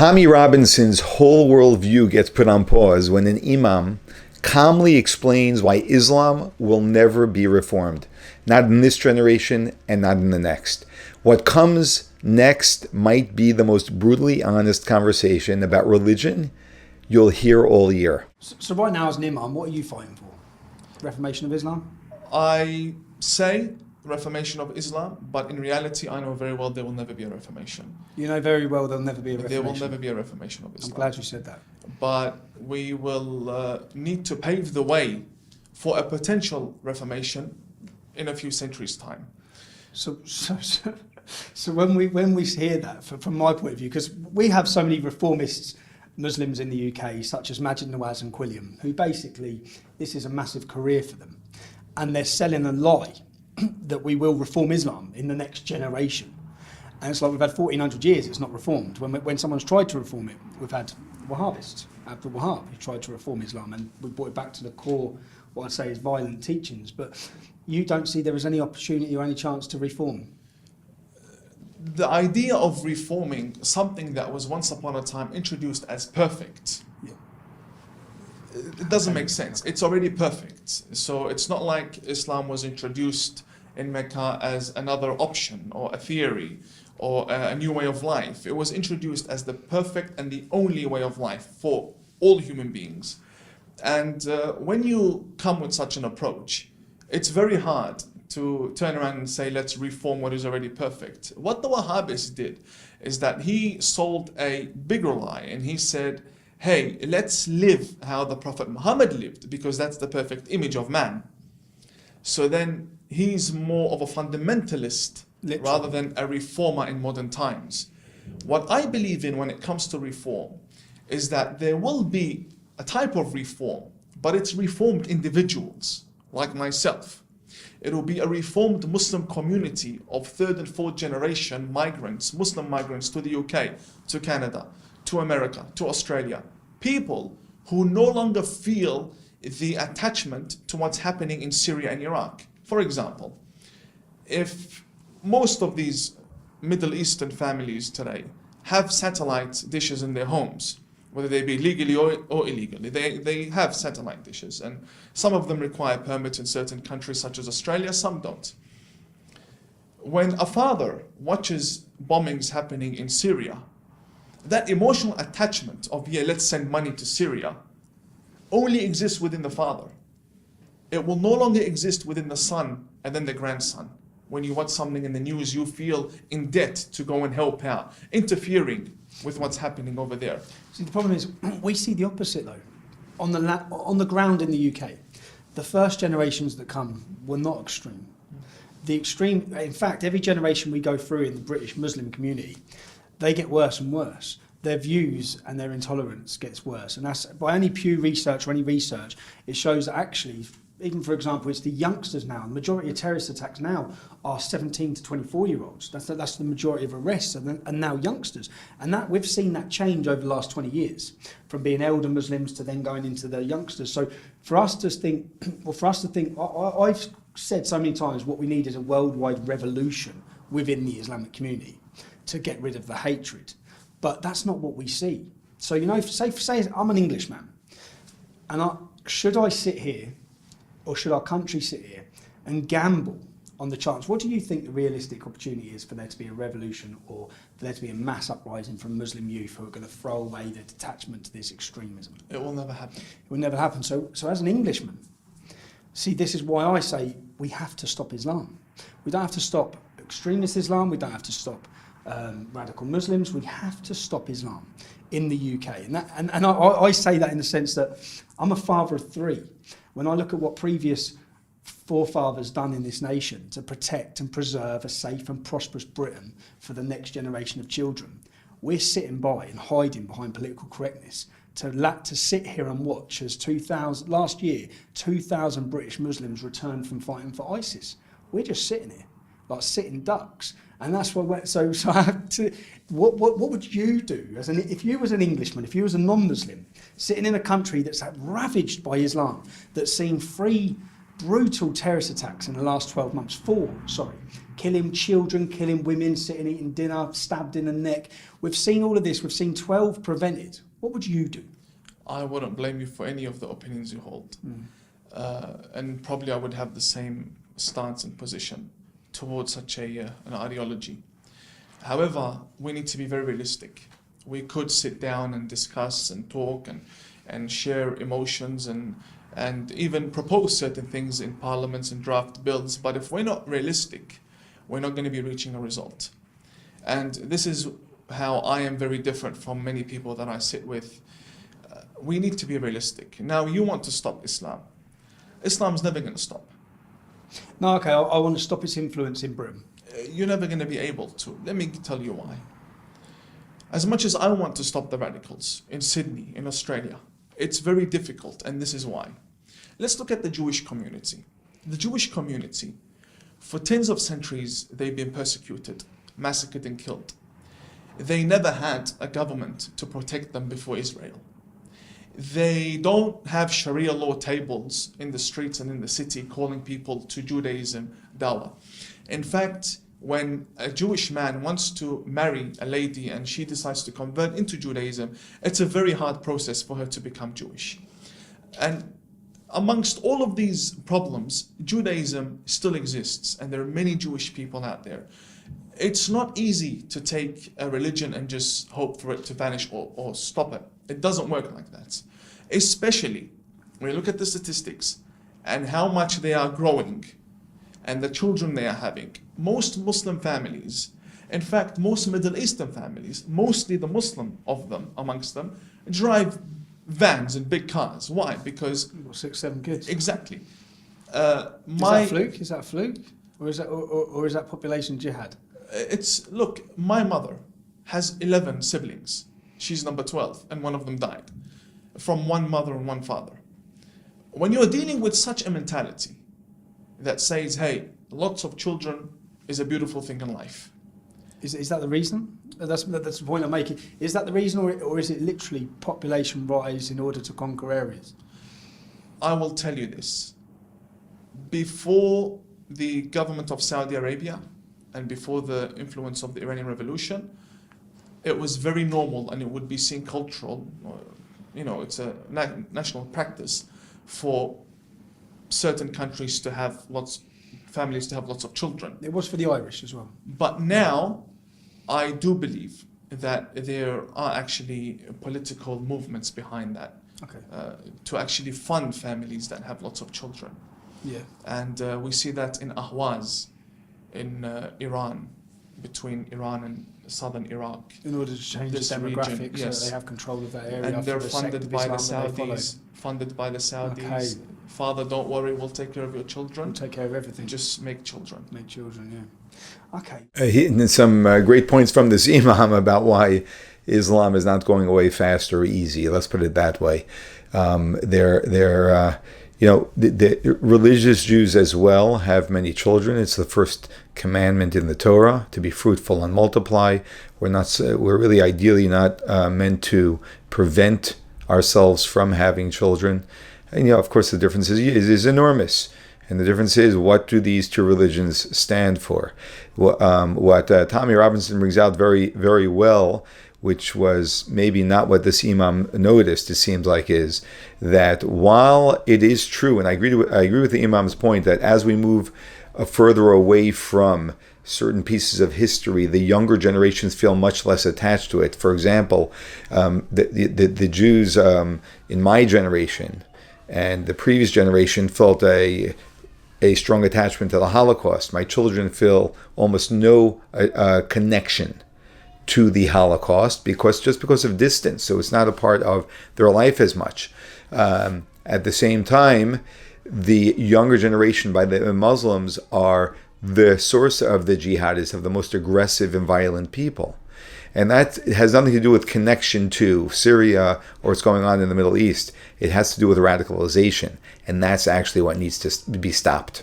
Tommy Robinson's whole worldview gets put on pause when an imam calmly explains why Islam will never be reformed. Not in this generation and not in the next. What comes next might be the most brutally honest conversation about religion you'll hear all year. So right now as an imam, what are you fighting for? Reformation of Islam? I say reformation of Islam, but in reality I know very well there will never be a reformation. You know very well there'll never be a reformation. There will never be a reformation of Islam. I'm glad you said that. But we will need to pave the way for a potential reformation in a few centuries' time. So when we hear that, from my point of view, because we have so many reformist Muslims in the UK, such as Majid Nawaz and Quilliam, who basically, this is a massive career for them. And they're selling a lie that we will reform Islam in the next generation. And it's like we've had 1400 years, it's not reformed. When someone's tried to reform it, we've had Wahhabists, Abdul Wahhab, who tried to reform Islam, and we brought it back to the core, what I'd say is violent teachings. But you don't see there is any opportunity or any chance to reform? The idea of reforming something that was once upon a time introduced as perfect, it doesn't make sense. It's already perfect. So it's not like Islam was introduced in Mecca as another option or a theory or a new way of life. It was introduced as the perfect and the only way of life for all human beings. And when you come with such an approach, it's very hard to turn around and say, let's reform what is already perfect. What the Wahhabis did is that he sold a bigger lie, and he said, hey, let's live how the Prophet Muhammad lived, because that's the perfect image of man. So then he's more of a fundamentalist rather than a reformer in modern times. What I believe in when it comes to reform is that there will be a type of reform, but it's reformed individuals like myself. It will be a reformed Muslim community of third and fourth generation migrants, Muslim migrants to the UK, to Canada, to America, to Australia. People who no longer feel the attachment to what's happening in Syria and Iraq. For example, if most of these Middle Eastern families today have satellite dishes in their homes, whether they be legally or illegally, they have satellite dishes, and some of them require permits in certain countries such as Australia, some don't. When a father watches bombings happening in Syria, that emotional attachment of, yeah, let's send money to Syria, only exists within the father. It will no longer exist within the son and then the grandson. When you watch something in the news, you feel in debt to go and help out, interfering with what's happening over there. See, the problem is, we see the opposite though. On the ground in the UK, the first generations that come were not extreme. The extreme, in fact, every generation we go through in the British Muslim community, they get worse and worse. Their views and their intolerance gets worse. And that's, by any Pew research or any research, it shows that actually, even for example, it's the youngsters now. The majority of terrorist attacks now are 17 to 24-year-olds. That's the majority of arrests, and now youngsters. And that we've seen that change over the last 20 years, from being elder Muslims to then going into the youngsters. So for us to think, I've said so many times, what we need is a worldwide revolution within the Islamic community to get rid of the hatred. But that's not what we see. So, you know, say I'm an Englishman, and should I sit here, or should our country sit here and gamble on the chance? What do you think the realistic opportunity is for there to be a revolution, or for there to be a mass uprising from Muslim youth who are going to throw away their detachment to this extremism? It will never happen. It will never happen. So as an Englishman, see, this is why I say we have to stop Islam. We don't have to stop extremist Islam. We don't have to stop radical Muslims. We have to stop Islam in the UK. And I say that in the sense that I'm a father of three. When I look at what previous forefathers done in this nation to protect and preserve a safe and prosperous Britain for the next generation of children, we're sitting by and hiding behind political correctness to sit here and watch as last year 2,000 British Muslims returned from fighting for ISIS. We're just sitting here like sitting ducks. And that's why. So I have to. What would you do if you was an Englishman, if you was a non-Muslim, sitting in a country that's ravaged by Islam, that's seen 3 brutal terrorist attacks in the last 12 months. 4, sorry. Killing children, killing women, sitting eating dinner, stabbed in the neck. We've seen all of this. We've seen 12 prevented. What would you do? I wouldn't blame you for any of the opinions you hold. And probably I would have the same stance and position towards such an ideology. However, we need to be very realistic. We could sit down and discuss and talk and share emotions and even propose certain things in parliaments and draft bills, but if we're not realistic, we're not going to be reaching a result. And this is how I am very different from many people that I sit with. We need to be realistic. Now, you want to stop Islam. Islam's never going to stop. No, okay, I want to stop its influence in Britain. You're never going to be able to. Let me tell you why. As much as I want to stop the radicals in Sydney, in Australia, it's very difficult, and this is why. Let's look at the Jewish community. The Jewish community, for tens of centuries, they've been persecuted, massacred and killed. They never had a government to protect them before Israel. They don't have Sharia law tables in the streets and in the city calling people to Judaism, dawah. In fact, when a Jewish man wants to marry a lady and she decides to convert into Judaism, it's a very hard process for her to become Jewish. And amongst all of these problems, Judaism still exists, and there are many Jewish people out there. It's not easy to take a religion and just hope for it to vanish or stop it. It doesn't work like that. Especially when you look at the statistics and how much they are growing and the children they are having. Most Muslim families, in fact, most Middle Eastern families, mostly the Muslim of them, amongst them, drive vans and big cars. Why? Because 6, 7 kids. Exactly. Is that a fluke? Is that a fluke? Or is that population jihad? Look, my mother has 11 siblings. She's number 12, and one of them died from one mother and one father. When you're dealing with such a mentality that says, hey, lots of children is a beautiful thing in life. Is that the reason? That's the point I'm making. Is that the reason, or is it literally population rise in order to conquer areas? I will tell you this. Before the government of Saudi Arabia and before the influence of the Iranian Revolution, it was very normal, and it would be seen cultural, it's a national practice for certain countries to have families to have lots of children. It was for the Irish as well. But now, I do believe that there are actually political movements behind that. Okay. To actually fund families that have lots of children. Yeah. And we see that in Ahwaz, in Iran, between Iran and southern Iraq. In order to change the demographics, region, yes. So they have control of that area. And they're funded by the Saudis. Okay. Father, don't worry, we'll take care of your children. We'll take care of everything. Just make children. Make children, yeah. Okay. Some great points from this Imam about why Islam is not going away fast or easy. Let's put it that way. The religious Jews as well have many children. It's the first commandment in the Torah to be fruitful and multiply. We're really ideally not meant to prevent ourselves from having children. And of course, the difference is enormous. And the difference is, what do these two religions stand for? What Tommy Robinson brings out very, very well, which was maybe not what this Imam noticed, it seems like, is that while it is true, and I agree with the Imam's point, that as we move further away from certain pieces of history, the younger generations feel much less attached to it. For example, the Jews in my generation and the previous generation felt a strong attachment to the Holocaust. My children feel almost no connection to the Holocaust because of distance. So it's not a part of their life as much. At the same time, the younger generation by the Muslims are the source of the jihadists, of the most aggressive and violent people. And that has nothing to do with connection to Syria or what's going on in the Middle East. It has to do with radicalization. And that's actually what needs to be stopped.